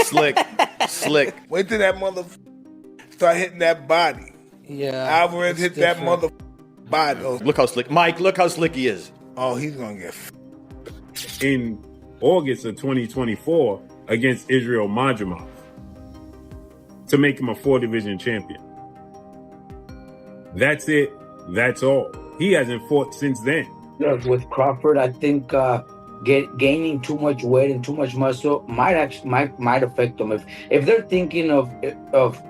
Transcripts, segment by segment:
Slick. Wait till that mother start hitting that body. Yeah. Alvarez hit that mother body. Look how slick. Mike, look how slick he is. Oh, he's going to get in August of 2024 against Israel Madrimov to make him a 4-division champion. That's it. That's all. He hasn't fought since then. With Crawford, I think gaining too much weight and too much muscle might affect them. If they're thinking of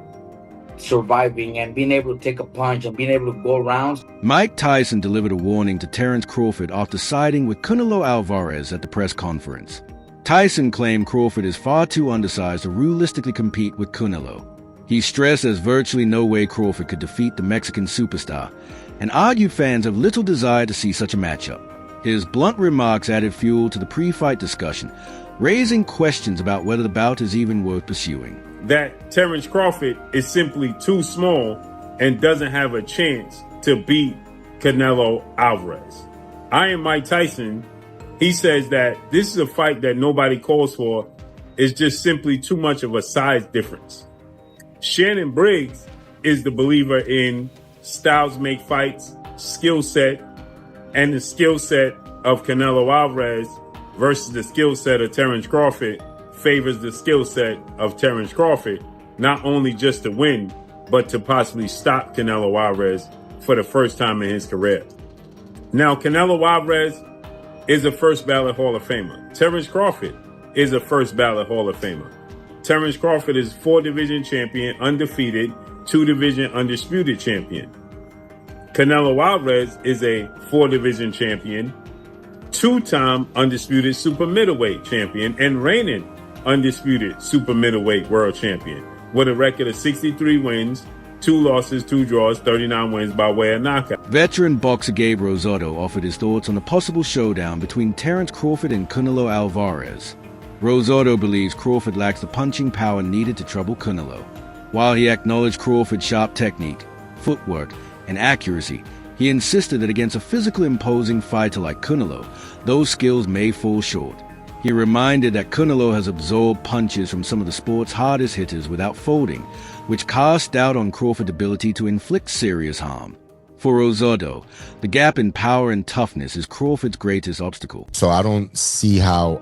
surviving and being able to take a punch and being able to go around. Mike Tyson delivered a warning to Terence Crawford after siding with Canelo Alvarez at the press conference. Tyson claimed Crawford is far too undersized to realistically compete with Canelo. He stressed there's virtually no way Crawford could defeat the Mexican superstar, and argued fans have little desire to see such a matchup. His blunt remarks added fuel to the pre-fight discussion, raising questions about whether the bout is even worth pursuing. That Terence Crawford is simply too small and doesn't have a chance to beat Canelo Alvarez. Iron Mike Tyson, he says that this is a fight that nobody calls for. It's just simply too much of a size difference. Shannon Briggs is the believer in styles make fights, skill set, and the skill set of Canelo Alvarez versus the skill set of Terence Crawford favors the skill set of Terence Crawford, not only just to win, but to possibly stop Canelo Alvarez for the first time in his career. Now, Canelo Alvarez is a first ballot Hall of Famer. Terence Crawford is a first ballot Hall of Famer. Terence Crawford is 4-division champion, undefeated, 2-division undisputed champion. Canelo Alvarez is a 4-division champion, 2-time undisputed super middleweight champion, and reigning undisputed super middleweight world champion with a record of 63 wins, 2 losses, 2 draws, 39 wins by way of knockout. Veteran boxer Gabe Rosado offered his thoughts on the possible showdown between Terence Crawford and Canelo Alvarez. Rosado believes Crawford lacks the punching power needed to trouble Canelo. While he acknowledged Crawford's sharp technique, footwork, and accuracy, he insisted that against a physical imposing fighter like Canelo, those skills may fall short. He reminded that Canelo has absorbed punches from some of the sport's hardest hitters without folding, which cast doubt on Crawford's ability to inflict serious harm. For Rosado, the gap in power and toughness is Crawford's greatest obstacle. So I don't see how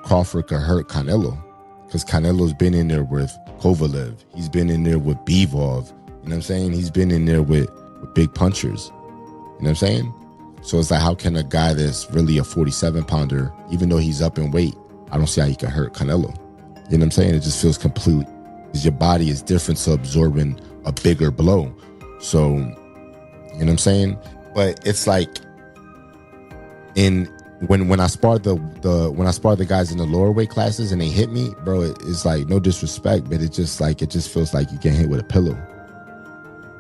Crawford could hurt Canelo, because Canelo's been in there with Kovalev. He's been in there with Bivol. You know what I'm saying? He's been in there with big punchers. You know what I'm saying? So it's like, how can a guy that's really a 47-pounder, even though he's up in weight, I don't see how he can hurt Canelo. You know what I'm saying? It just feels completely, because your body is different to absorbing a bigger blow. So, you know what I'm saying? But it's like, when I sparred the guys in the lower weight classes and they hit me, bro, it's like, no disrespect, but it just feels like you get hit with a pillow.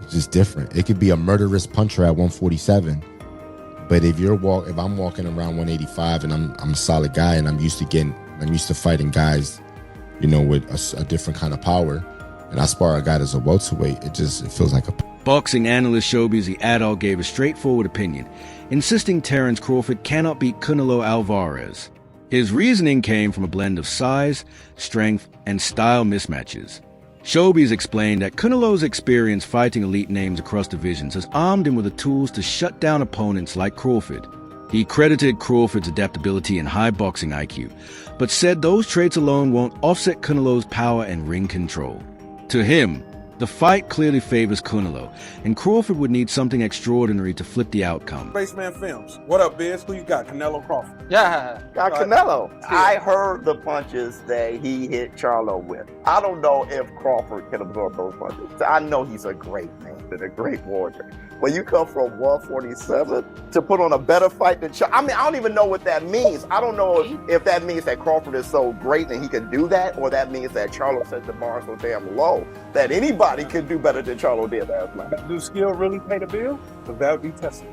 It's just different. It could be a murderous puncher at 147. But if I'm walking around 185 and I'm a solid guy and I'm used to fighting guys, you know, with a different kind of power, and I spar a guy that's a welterweight, it feels like a... Boxing analyst Shobizi Adol gave a straightforward opinion, insisting Terence Crawford cannot beat Canelo Alvarez. His reasoning came from a blend of size, strength, and style mismatches. Shobiz explained that Canelo's experience fighting elite names across divisions has armed him with the tools to shut down opponents like Crawford. He credited Crawford's adaptability and high boxing IQ, but said those traits alone won't offset Canelo's power and ring control. To him, the fight clearly favors Canelo, and Crawford would need something extraordinary to flip the outcome. Baseman Films. What up, Biz? Who you got? Canelo Crawford. Yeah. Got Canelo. I heard the punches that he hit Charlo with. I don't know if Crawford can absorb those punches. I know he's a great man and a great warrior. When you come from 147 to put on a better fight than Charlo, I mean, I don't even know what that means. I don't know if that means that Crawford is so great and he can do that, or that means that Charlo set the bar so damn low that anybody could do better than Charlo did last night. Do skill really pay the bill? Because that would be tested.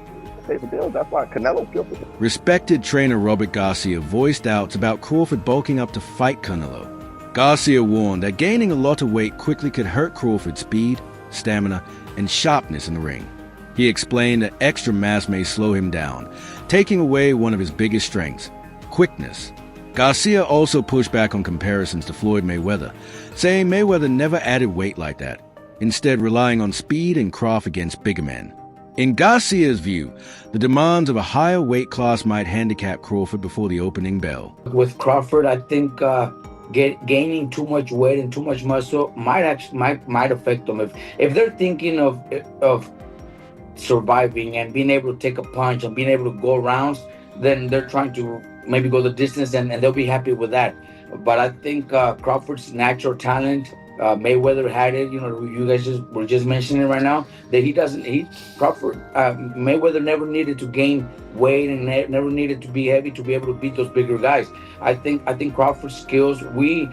Pay the bill. That's why Canelo killed him. Respected trainer Robert Garcia voiced doubts about Crawford bulking up to fight Canelo. Garcia warned that gaining a lot of weight quickly could hurt Crawford's speed, stamina, and sharpness in the ring. He explained that extra mass may slow him down, taking away one of his biggest strengths, quickness. Garcia also pushed back on comparisons to Floyd Mayweather, saying Mayweather never added weight like that, instead relying on speed and craft against bigger men. In Garcia's view, the demands of a higher weight class might handicap Crawford before the opening bell. With Crawford, I think gaining too much weight and too much muscle might affect them. If they're thinking of surviving and being able to take a punch and being able to go rounds, then they're trying to maybe go the distance and they'll be happy with that. But I think Crawford's natural talent, Mayweather had it. You know, you guys were just mentioning right now that Mayweather never needed to gain weight and never needed to be heavy to be able to beat those bigger guys. I think Crawford's skills, we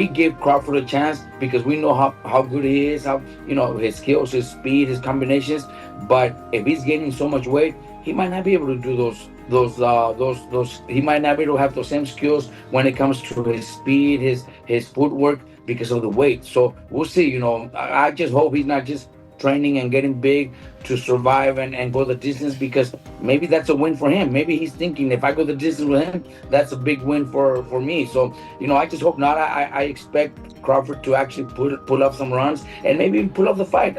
give Crawford a chance because we know how good he is, how, you know, his skills, his speed, his combinations. But if he's gaining so much weight, he might not be able to do those. He might not be able to have those same skills when it comes to his speed, his footwork, because of the weight. So we'll see. You know, I just hope he's not just training and getting big to survive and go the distance, because maybe that's a win for him. Maybe he's thinking, if I go the distance with him, that's a big win for me. So, you know, I just hope not. I expect Crawford to actually pull up some runs and maybe even pull up the fight.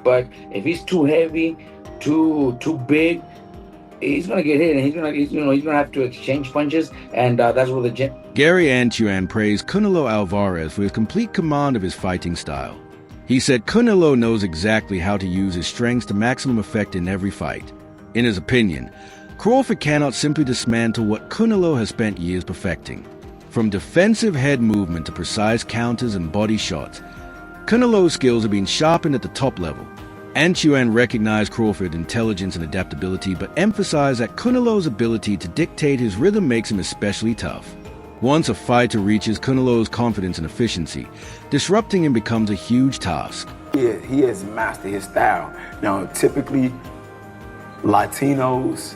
But if he's too heavy, too big, he's gonna get hit, and he's gonna have to exchange punches, and that's where Gary Antuan praised Canelo Alvarez for his complete command of his fighting style. He said Canelo knows exactly how to use his strengths to maximum effect in every fight. In his opinion, Crawford cannot simply dismantle what Canelo has spent years perfecting. From defensive head movement to precise counters and body shots, Canelo's skills have been sharpened at the top level. Antuan recognized Crawford's intelligence and adaptability, but emphasized that Canelo's ability to dictate his rhythm makes him especially tough. Once a fighter reaches Canelo's confidence and efficiency, disrupting him becomes a huge task. He has mastered his style. Now, typically, Latinos,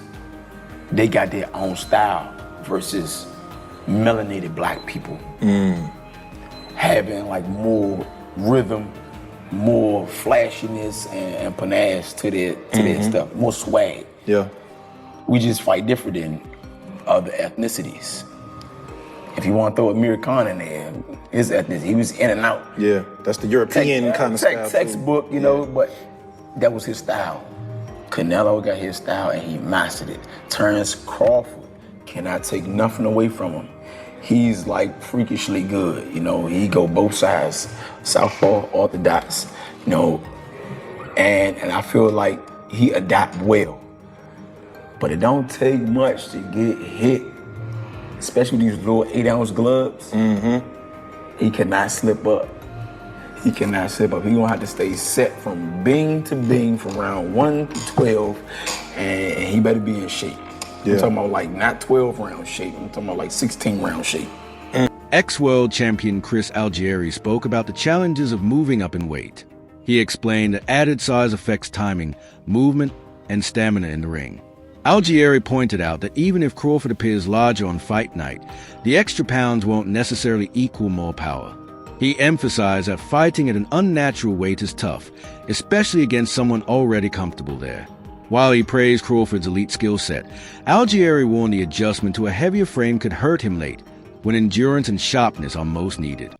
they got their own style versus melanated black people. Having like more rhythm, more flashiness and panache to their stuff, more swag. Yeah. We just fight different than other ethnicities. If you want to throw Amir Khan in there, his ethnicity, he was in and out. Yeah, that's the European kind of style. Textbook, you know, but that was his style. Canelo got his style and he mastered it. Terence Crawford cannot take nothing away from him. He's like freakishly good, you know. He go both sides, southpaw, orthodox, you know, and I feel like he adapt well. But it don't take much to get hit, especially these little 8-ounce gloves. He cannot slip up. He cannot slip up. He gonna have to stay set from bing to bing from round 1 to 12, and he better be in shape. I'm talking about like not 12-round shape. I'm talking about like 16-round shape. Ex-world champion Chris Algieri spoke about the challenges of moving up in weight. He explained that added size affects timing, movement, and stamina in the ring. Algieri pointed out that even if Crawford appears larger on fight night, the extra pounds won't necessarily equal more power. He emphasized that fighting at an unnatural weight is tough, especially against someone already comfortable there. While he praised Crawford's elite skill set, Algieri warned the adjustment to a heavier frame could hurt him late, when endurance and sharpness are most needed.